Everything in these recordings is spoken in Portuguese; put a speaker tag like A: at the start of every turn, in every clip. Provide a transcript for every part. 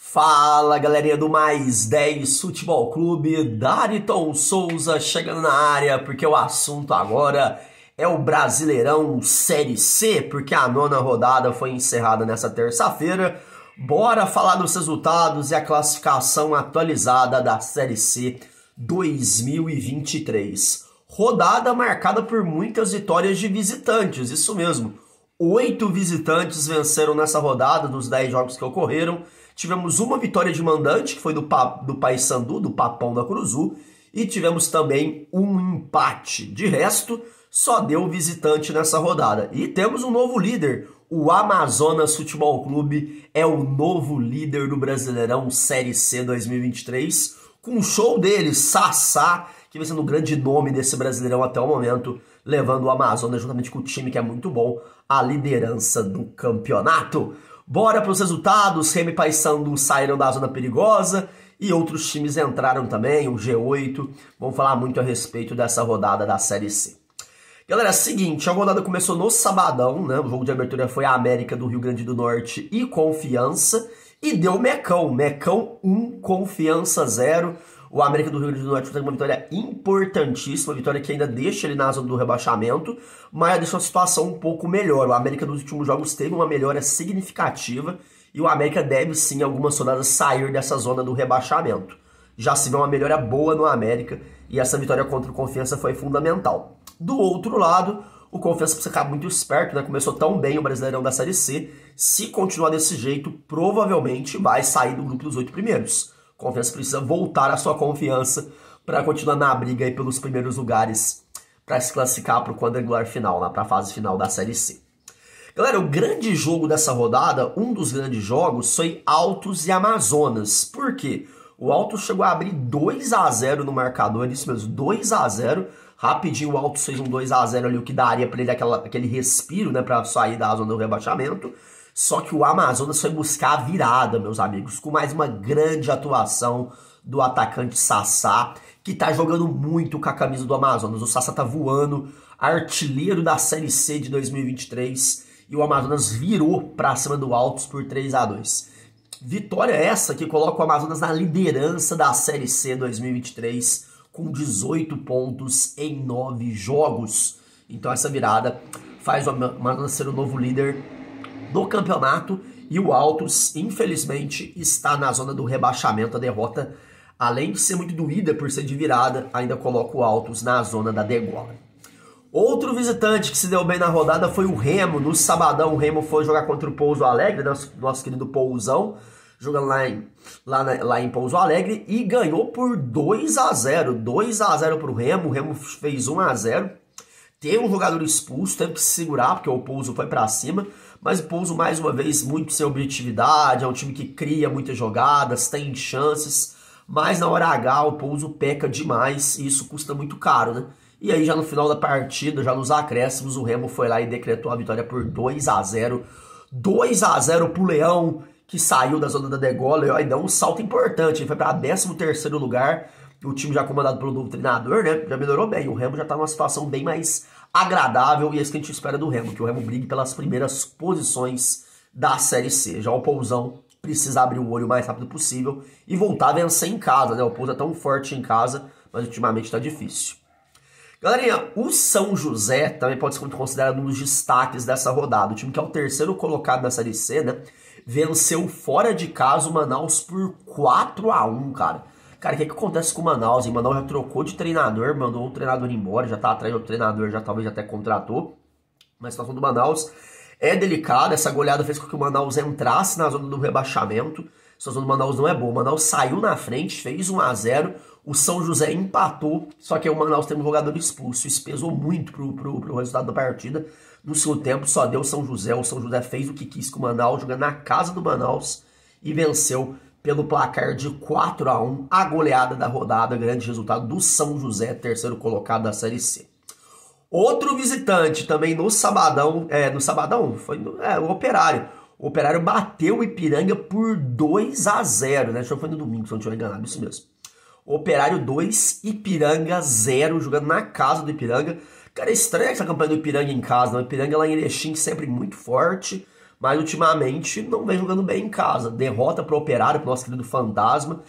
A: Fala, galerinha do Mais 10 Futebol Clube, Dariton Souza chegando na área, porque o assunto agora é o Brasileirão Série C, porque a nona rodada foi encerrada nessa terça-feira. Bora falar dos resultados e a classificação atualizada da Série C 2023. Rodada marcada por muitas vitórias de visitantes, isso mesmo. 8 visitantes venceram nessa rodada dos 10 jogos que ocorreram. Tivemos uma vitória de mandante, que foi do Paysandu, do Papão da Curuzu, e tivemos também um empate. De resto, só deu visitante nessa rodada. E temos um novo líder, o Amazonas Futebol Clube é o novo líder do Brasileirão Série C 2023, com o show dele, Sassá, que vem sendo o grande nome desse Brasileirão até o momento, levando o Amazonas, juntamente com o time que é muito bom, à liderança do campeonato. Bora para os resultados. Remo e Paysandu saíram da zona perigosa e outros times entraram também, o G8. Vamos falar muito a respeito dessa rodada da Série C. Galera, seguinte, a rodada começou no sabadão, né? O jogo de abertura foi a América do Rio Grande do Norte e Confiança, e deu Mecão 1, Confiança 0. O América do Rio Grande do Norte teve uma vitória importantíssima, uma vitória que ainda deixa ele na zona do rebaixamento, mas deixa a situação um pouco melhor. O América nos últimos jogos teve uma melhora significativa e o América deve sim, algumas rodadas, sair dessa zona do rebaixamento. Já se vê uma melhora boa no América e essa vitória contra o Confiança foi fundamental. Do outro lado, o Confiança precisa ficar muito esperto, né? Começou tão bem o Brasileirão da Série C, se continuar desse jeito, provavelmente vai sair do grupo dos 8 primeiros. Confiança precisa voltar à sua confiança para continuar na briga aí pelos primeiros lugares para se classificar para o quadrangular final, para a fase final da Série C. Galera, o grande jogo dessa rodada, um dos grandes jogos, foi Altos e Amazonas. Por quê? O Altos chegou a abrir 2-0 no marcador, isso mesmo, 2-0. Rapidinho o Altos fez um 2-0 ali, o que daria para ele aquele respiro, né, para sair da zona do rebaixamento. Só que o Amazonas foi buscar a virada, meus amigos, com mais uma grande atuação do atacante Sassá, que tá jogando muito com a camisa do Amazonas. O Sassá tá voando, artilheiro da Série C de 2023, e o Amazonas virou pra cima do Altos por 3-2. Vitória essa que coloca o Amazonas na liderança da Série C 2023, com 18 pontos em 9 jogos. Então essa virada faz o Amazonas ser o novo líder do campeonato, e o Altos, infelizmente, está na zona do rebaixamento. A derrota, além de ser muito doída por ser de virada, ainda coloca o Altos na zona da degola. Outro visitante que se deu bem na rodada foi o Remo. No sabadão, o Remo foi jogar contra o Pouso Alegre, nosso querido Pousão, jogando lá em Pouso Alegre, e ganhou por 2-0. 2-0 para o Remo fez 1-0. Teve um jogador expulso, teve que se segurar, porque o Pouso foi para cima. Mas o Pouso, mais uma vez, muito sem objetividade. É um time que cria muitas jogadas, tem chances. Mas na hora H, o Pouso peca demais e isso custa muito caro, né? E aí, já no final da partida, já nos acréscimos, o Remo foi lá e decretou a vitória por 2-0. 2-0 pro Leão, que saiu da zona da degola e deu um salto importante. Ele foi para 13º lugar. O time já comandado pelo novo treinador, né? Já melhorou bem. O Remo já tá numa situação bem mais agradável, e é isso que a gente espera do Remo, que o Remo brigue pelas primeiras posições da Série C. Já o Pousão precisa abrir o olho o mais rápido possível e voltar a vencer em casa, né? O Pouso é tão forte em casa, mas ultimamente tá difícil. Galerinha, o São José também pode ser considerado um dos destaques dessa rodada. O time que é o terceiro colocado na Série C, né? Venceu fora de casa o Manaus por 4-1, cara. Cara, o que acontece com o Manaus? O Manaus já trocou de treinador, mandou o treinador embora, já tá atrás do treinador, já talvez até contratou. Mas a situação do Manaus é delicada. Essa goleada fez com que o Manaus entrasse na zona do rebaixamento. A situação do Manaus não é boa. O Manaus saiu na frente, fez 1-0. O São José empatou, só que o Manaus teve um jogador expulso. Isso pesou muito pro resultado da partida. No segundo tempo só deu o São José. O São José fez o que quis com o Manaus, jogando na casa do Manaus, e venceu pelo placar de 4-1, a goleada da rodada, grande resultado do São José, terceiro colocado da Série C. Outro visitante também no sabadão, foi o Operário. O Operário bateu o Ipiranga por 2-0, né? Acho que foi no domingo, se eu não estiver enganado, isso mesmo. Operário 2, Ipiranga 0, jogando na casa do Ipiranga. Cara, é estranha essa campanha do Ipiranga em casa, né? O Ipiranga lá em Erechim sempre muito forte, mas ultimamente não vem jogando bem em casa. Derrota para o Operário, para o nosso querido Fantasma.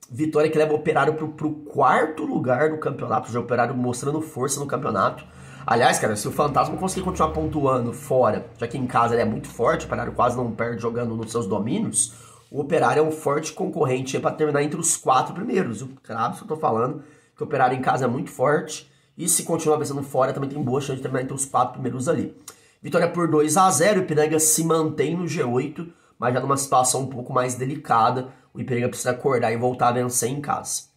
A: Vitória que leva o Operário para o quarto lugar no campeonato. Já o Operário mostrando força no campeonato. Aliás, cara, se o Fantasma conseguir continuar pontuando fora, já que em casa ele é muito forte, o Operário quase não perde jogando nos seus domínios, o Operário é um forte concorrente para terminar entre os 4 primeiros. O cravo que eu tô falando, que o Operário em casa é muito forte, e se continuar vencendo fora, também tem boa chance de terminar entre os 4 primeiros ali. Vitória por 2-0, o Ipiranga se mantém no G8, mas já numa situação um pouco mais delicada. O Ipiranga precisa acordar e voltar a vencer em casa.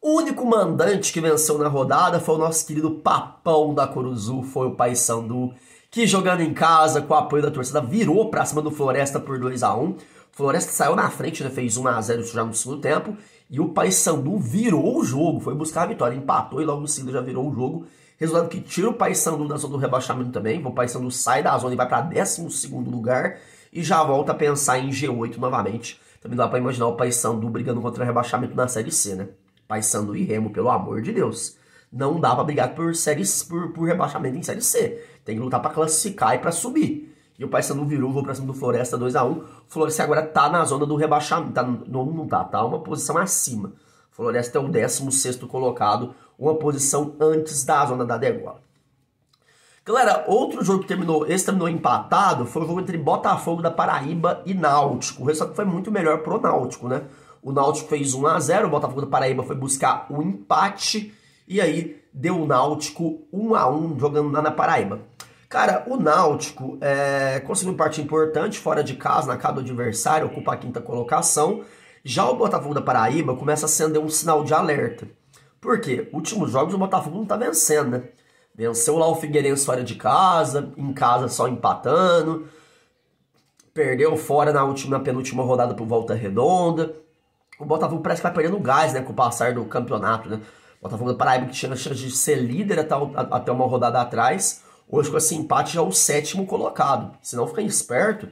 A: O único mandante que venceu na rodada foi o nosso querido Papão da Curuzu, foi o Paysandu, que jogando em casa, com o apoio da torcida, virou pra cima do Floresta por 2-1. O Floresta saiu na frente, né, fez 1-0 já no segundo tempo, e o Paysandu virou o jogo, foi buscar a vitória, empatou e logo no segundo já virou o jogo. Resultado que tira o Paysandu da zona do rebaixamento também, o Paysandu sai da zona e vai para 12º lugar, e já volta a pensar em G8 novamente. Também dá para imaginar o Paysandu brigando contra o rebaixamento na Série C, né? Paysandu e Remo, pelo amor de Deus. Não dá para brigar por rebaixamento em Série C. Tem que lutar para classificar e para subir. E o Paysandu virou o jogo pra cima do Floresta 2-1. O Floresta agora tá na zona do rebaixamento. Tá uma posição acima. O Floresta é o 16º colocado, uma posição antes da zona da degola. Galera, outro jogo que terminou empatado foi o jogo entre Botafogo da Paraíba e Náutico. O resultado foi muito melhor pro Náutico, né? O Náutico fez 1-0, o Botafogo da Paraíba foi buscar o empate, e aí deu o Náutico 1-1 jogando lá na Paraíba. Cara, o Náutico conseguiu um empate importante fora de casa, na casa do adversário, ocupa a 5ª colocação. Já o Botafogo da Paraíba começa a acender um sinal de alerta. Por quê? Últimos jogos o Botafogo não tá vencendo, né? Venceu lá o Figueirense fora de casa, em casa só empatando. Perdeu fora na penúltima rodada pro Volta Redonda. O Botafogo parece que vai perdendo gás, né, com o passar do campeonato, né? O Botafogo da Paraíba que tinha a chance de ser líder até uma rodada atrás, hoje com esse empate já é o 7º colocado. Se não ficar esperto,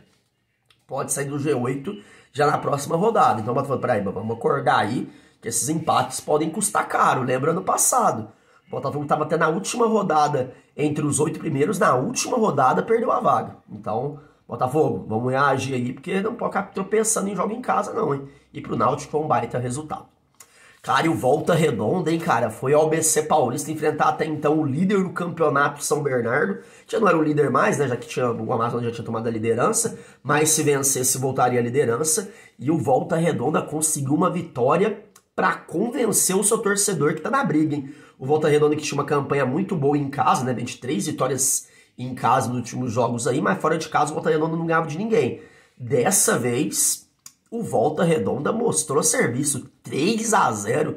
A: pode sair do G8 já na próxima rodada. Então, Botafogo da Paraíba, vamos acordar aí que esses empates podem custar caro. Lembra ano passado? O Botafogo estava até na última rodada entre os 8 primeiros, na última rodada perdeu a vaga. Então, Botafogo, vamos reagir aí, porque não pode ficar tropeçando em jogo em casa não, hein? E pro Náutico foi um baita resultado. Cara, e o Volta Redonda, hein, cara? Foi ao ABC Paulista enfrentar até então o líder do campeonato São Bernardo. Já não era o líder mais, né? Já que o Amazonas já tinha tomado a liderança. Mas se vencesse, voltaria à liderança. E o Volta Redonda conseguiu uma vitória para convencer o seu torcedor que tá na briga, hein? O Volta Redonda que tinha uma campanha muito boa em casa, né? 23 vitórias em casa nos últimos jogos aí, mas fora de casa o Volta Redonda não ganhava de ninguém. Dessa vez, o Volta Redonda mostrou serviço, 3-0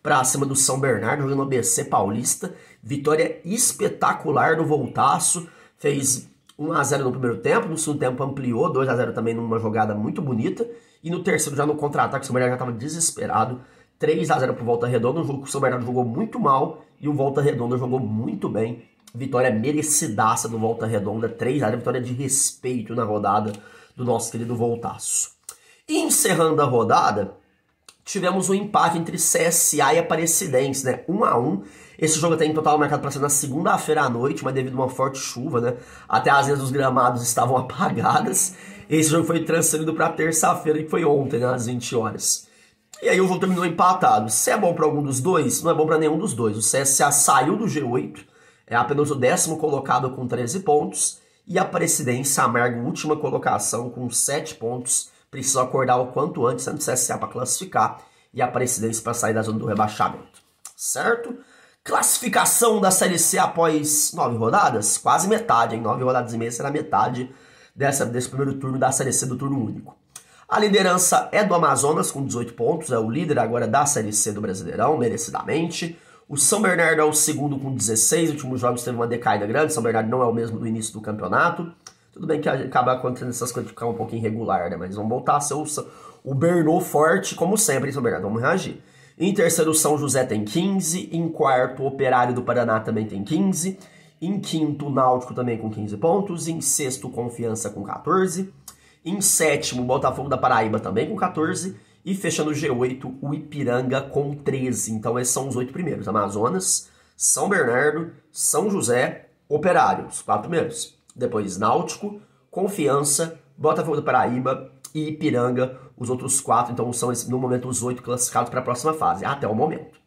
A: para cima do São Bernardo, jogando no ABC Paulista. Vitória espetacular do Voltaço, fez 1-0 no primeiro tempo, no segundo tempo ampliou, 2-0 também numa jogada muito bonita, e no terceiro já no contra-ataque, o São Bernardo já estava desesperado, 3-0 pro Volta Redonda, um jogo que o São Bernardo jogou muito mal, e o Volta Redonda jogou muito bem. Vitória merecidaça do Volta Redonda, 3-0, vitória de respeito na rodada do nosso querido Voltaço. E encerrando a rodada, tivemos um empate entre CSA e Aparecidense, né? 1-1. Esse jogo tem em total marcado para ser na segunda-feira à noite, mas devido a uma forte chuva, né? Até as linhas dos gramados estavam apagadas. Esse jogo foi transferido para terça-feira, que foi ontem, né? Às 20 horas. E aí o jogo terminou empatado. Se é bom para algum dos dois, não é bom para nenhum dos dois. O CSA saiu do G8, é apenas o 10º colocado com 13 pontos. E a Aparecidense amarga a última colocação com 7 pontos. Precisa acordar o quanto antes, sendo o CSA para classificar e a Aparecidense para sair da zona do rebaixamento. Certo? Classificação da Série C após 9 rodadas? Quase metade, hein? 9 rodadas e meia será metade desse primeiro turno da Série C do turno único. A liderança é do Amazonas com 18 pontos, é o líder agora da Série C do Brasileirão, merecidamente. O São Bernardo é o segundo com 16, nos últimos jogos teve uma decaída grande, São Bernardo não é o mesmo do início do campeonato. Tudo bem que acaba acontecendo essas coisas de ficar um pouquinho irregular, né? Mas vamos voltar a ser o Bernô forte, como sempre, em São Bernardo. Vamos reagir. Em terceiro, São José tem 15. Em quarto, o Operário do Paraná também tem 15. Em quinto, o Náutico também com 15 pontos. Em sexto, Confiança com 14. Em sétimo, o Botafogo da Paraíba também com 14. E fechando o G8, o Ipiranga com 13. Então esses são os 8 primeiros. Amazonas, São Bernardo, São José, Operário, os 4 primeiros. Depois Náutico, Confiança, Botafogo da Paraíba e Ipiranga, os outros 4, então são no momento os 8 classificados para a próxima fase, até o momento.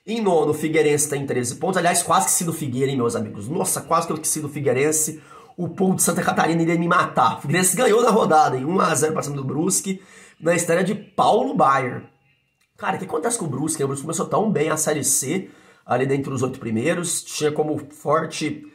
A: Em nono, o Figueirense tem 13 pontos, aliás, quase que se do Figueira, hein, meus amigos? Nossa, quase que eu esqueci do Figueirense, o povo de Santa Catarina iria me matar. O Figueirense ganhou na rodada, em 1-0 para cima do Brusque, na estreia de Paulo Baier. Cara, o que acontece com o Brusque? O Brusque começou tão bem a Série C, ali dentre os 8 primeiros, tinha como forte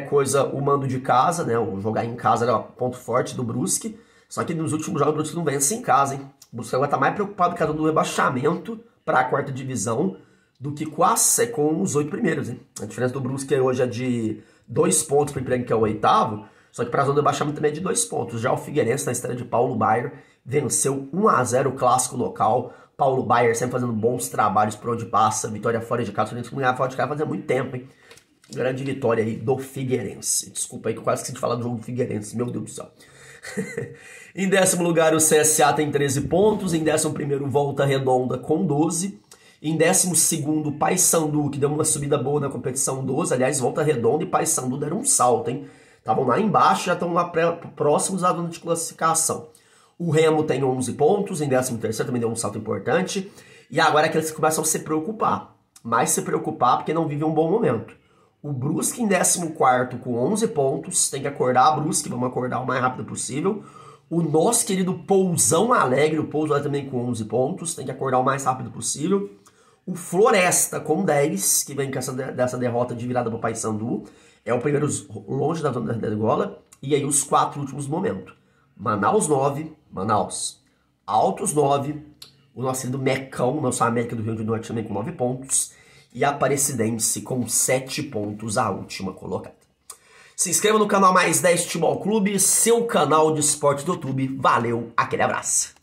A: coisa o mando de casa, né? O jogar em casa era o ponto forte do Brusque, só que nos últimos jogos o Brusque não vence em casa, hein? O Brusque agora tá mais preocupado com a do rebaixamento para a 4ª divisão do que com os 8 primeiros, hein? A diferença do Brusque hoje é de 2 pontos para o Ipiranga, que é o 8º, só que para a zona do rebaixamento também é de 2 pontos. Já o Figueirense, na estreia de Paulo Baier, venceu 1-0 o clássico local. Paulo Baier sempre fazendo bons trabalhos por onde passa, vitória fora de casa, não ganhava fora de casa fazia muito tempo, hein? Grande vitória aí do Figueirense. Desculpa aí que eu quase esqueci de falar do jogo do Figueirense, meu Deus do céu. Em 10º lugar o CSA tem 13 pontos, em 11º Volta Redonda com 12, em 12º Paysandu, que deu uma subida boa na competição, 12, aliás, Volta Redonda e Paysandu deram um salto, hein? Estavam lá embaixo, já estão lá próximos da zona de classificação. O Remo tem 11 pontos, em 13º também deu um salto importante, e agora é que eles começam a se preocupar, mais se preocupar porque não vive um bom momento. O Brusque em 14º com 11 pontos, tem que acordar, Brusque, vamos acordar o mais rápido possível. O nosso querido Pousão Alegre, o Pousão também com 11 pontos, tem que acordar o mais rápido possível. O Floresta com 10, que vem com dessa derrota de virada para o Paysandu, é o primeiro longe da zona da degola. E aí os 4 últimos momentos. Manaus 9, Manaus. Altos 9, o nosso querido Mecão, nosso América do Rio Grande do Norte também com 9 pontos. E a Aparecidense com 7 pontos, a última colocada. Se inscreva no canal Mais 10 Futebol Clube, seu canal de esportes do YouTube. Valeu, aquele abraço.